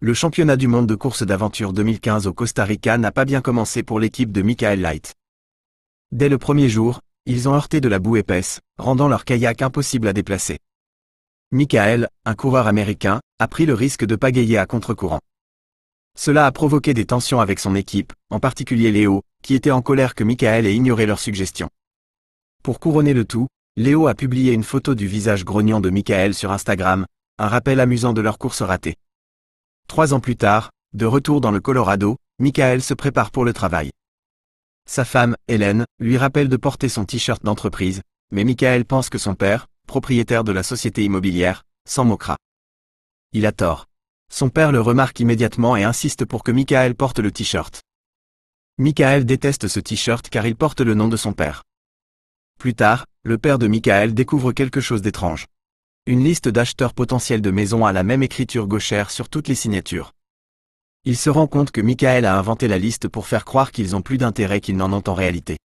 Le championnat du monde de course d'aventure 2015 au Costa Rica n'a pas bien commencé pour l'équipe de Michael Light. Dès le premier jour, ils ont heurté de la boue épaisse, rendant leur kayak impossible à déplacer. Michael, un coureur américain, a pris le risque de pagayer à contre-courant. Cela a provoqué des tensions avec son équipe, en particulier Léo, qui était en colère que Michael ait ignoré leurs suggestions. Pour couronner le tout, Léo a publié une photo du visage grognon de Michael sur Instagram, un rappel amusant de leur course ratée. 3 ans plus tard, de retour dans le Colorado, Michael se prépare pour le travail. Sa femme, Hélène, lui rappelle de porter son t-shirt d'entreprise, mais Michael pense que son père, propriétaire de la société immobilière, s'en moquera. Il a tort. Son père le remarque immédiatement et insiste pour que Michael porte le t-shirt. Michael déteste ce t-shirt car il porte le nom de son père. Plus tard, le père de Michael découvre quelque chose d'étrange. Une liste d'acheteurs potentiels de maisons a la même écriture gauchère sur toutes les signatures. Il se rend compte que Michael a inventé la liste pour faire croire qu'ils ont plus d'intérêt qu'ils n'en ont en réalité.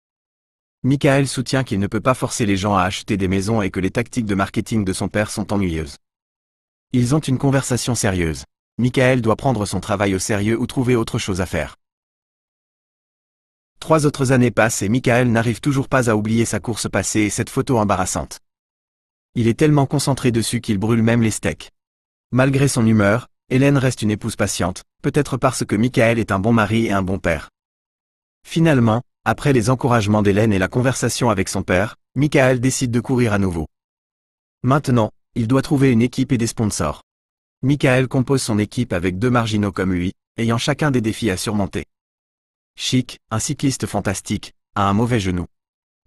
Michael soutient qu'il ne peut pas forcer les gens à acheter des maisons et que les tactiques de marketing de son père sont ennuyeuses. Ils ont une conversation sérieuse. Michael doit prendre son travail au sérieux ou trouver autre chose à faire. 3 autres années passent et Michael n'arrive toujours pas à oublier sa course passée et cette photo embarrassante. Il est tellement concentré dessus qu'il brûle même les steaks. Malgré son humeur, Hélène reste une épouse patiente, peut-être parce que Michael est un bon mari et un bon père. Finalement, après les encouragements d'Hélène et la conversation avec son père, Michael décide de courir à nouveau. Maintenant, il doit trouver une équipe et des sponsors. Michael compose son équipe avec 2 marginaux comme lui, ayant chacun des défis à surmonter. Chic, un cycliste fantastique, a un mauvais genou.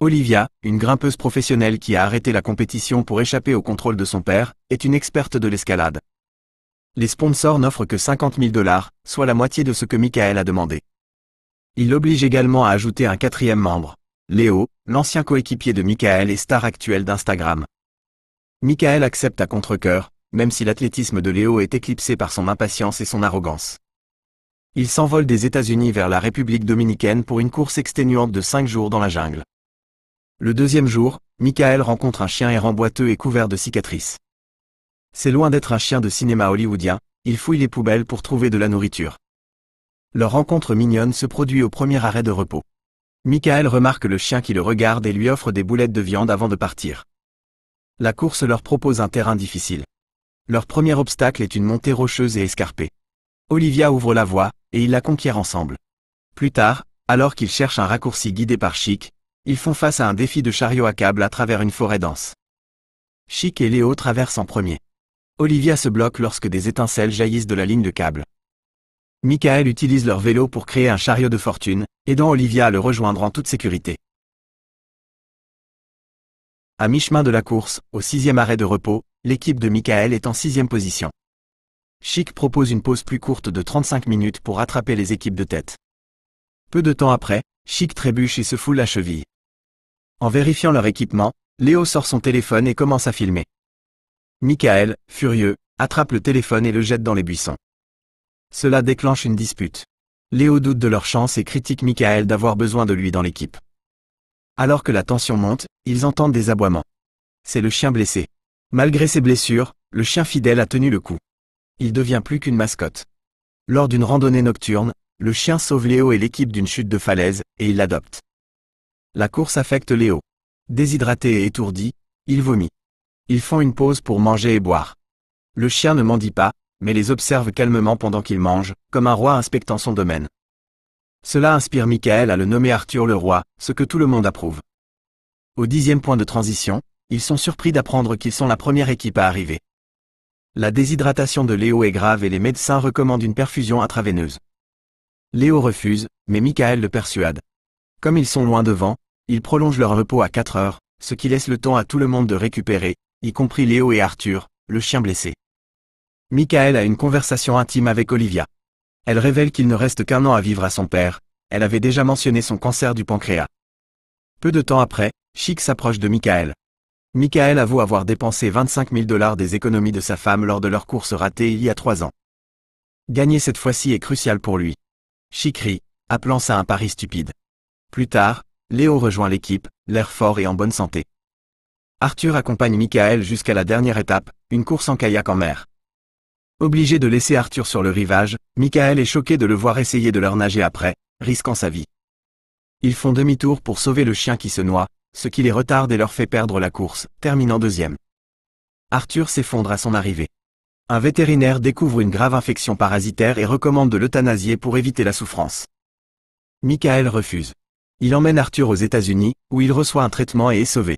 Olivia, une grimpeuse professionnelle qui a arrêté la compétition pour échapper au contrôle de son père, est une experte de l'escalade. Les sponsors n'offrent que $50 000, soit la moitié de ce que Michael a demandé. Il l'oblige également à ajouter un 4e membre, Léo, l'ancien coéquipier de Michael et star actuelle d'Instagram. Michael accepte à contre-cœur, même si l'athlétisme de Léo est éclipsé par son impatience et son arrogance. Il s'envole des États-Unis vers la République dominicaine pour une course exténuante de 5 jours dans la jungle. Le 2e jour, Michael rencontre un chien errant boiteux et couvert de cicatrices. C'est loin d'être un chien de cinéma hollywoodien, il fouille les poubelles pour trouver de la nourriture. Leur rencontre mignonne se produit au premier arrêt de repos. Michael remarque le chien qui le regarde et lui offre des boulettes de viande avant de partir. La course leur propose un terrain difficile. Leur premier obstacle est une montée rocheuse et escarpée. Olivia ouvre la voie, et ils la conquièrent ensemble. Plus tard, alors qu'ils cherchent un raccourci guidé par Chic, ils font face à un défi de chariot à câble à travers une forêt dense. Chic et Léo traversent en premier. Olivia se bloque lorsque des étincelles jaillissent de la ligne de câble. Michael utilise leur vélo pour créer un chariot de fortune, aidant Olivia à le rejoindre en toute sécurité. À mi-chemin de la course, au 6e arrêt de repos, l'équipe de Michael est en 6e position. Chic propose une pause plus courte de 35 minutes pour rattraper les équipes de tête. Peu de temps après, Chic trébuche et se foule la cheville. En vérifiant leur équipement, Léo sort son téléphone et commence à filmer. Michael, furieux, attrape le téléphone et le jette dans les buissons. Cela déclenche une dispute. Léo doute de leur chance et critique Michael d'avoir besoin de lui dans l'équipe. Alors que la tension monte, ils entendent des aboiements. C'est le chien blessé. Malgré ses blessures, le chien fidèle a tenu le coup. Il devient plus qu'une mascotte. Lors d'une randonnée nocturne, le chien sauve Léo et l'équipe d'une chute de falaise, et il l'adopte. La course affecte Léo. Déshydraté et étourdi, il vomit. Ils font une pause pour manger et boire. Le chien ne mendie pas, mais les observe calmement pendant qu'il mange, comme un roi inspectant son domaine. Cela inspire Michael à le nommer Arthur le roi, ce que tout le monde approuve. Au 10e point de transition, ils sont surpris d'apprendre qu'ils sont la première équipe à arriver. La déshydratation de Léo est grave et les médecins recommandent une perfusion intraveineuse. Léo refuse, mais Michael le persuade. Comme ils sont loin devant, ils prolongent leur repos à 4 heures, ce qui laisse le temps à tout le monde de récupérer, y compris Léo et Arthur, le chien blessé. Michael a une conversation intime avec Olivia. Elle révèle qu'il ne reste qu'un an à vivre à son père, elle avait déjà mentionné son cancer du pancréas. Peu de temps après, Chic s'approche de Michael. Michael avoue avoir dépensé $25 000 des économies de sa femme lors de leur course ratée il y a 3 ans. Gagner cette fois-ci est crucial pour lui. Chic rit, appelant ça un pari stupide. Plus tard, Léo rejoint l'équipe, l'air fort et en bonne santé. Arthur accompagne Michael jusqu'à la dernière étape, une course en kayak en mer. Obligé de laisser Arthur sur le rivage, Michael est choqué de le voir essayer de leur nager après, risquant sa vie. Ils font demi-tour pour sauver le chien qui se noie, ce qui les retarde et leur fait perdre la course, terminant deuxième. Arthur s'effondre à son arrivée. Un vétérinaire découvre une grave infection parasitaire et recommande de l'euthanasier pour éviter la souffrance. Michael refuse. Il emmène Arthur aux États-Unis, où il reçoit un traitement et est sauvé.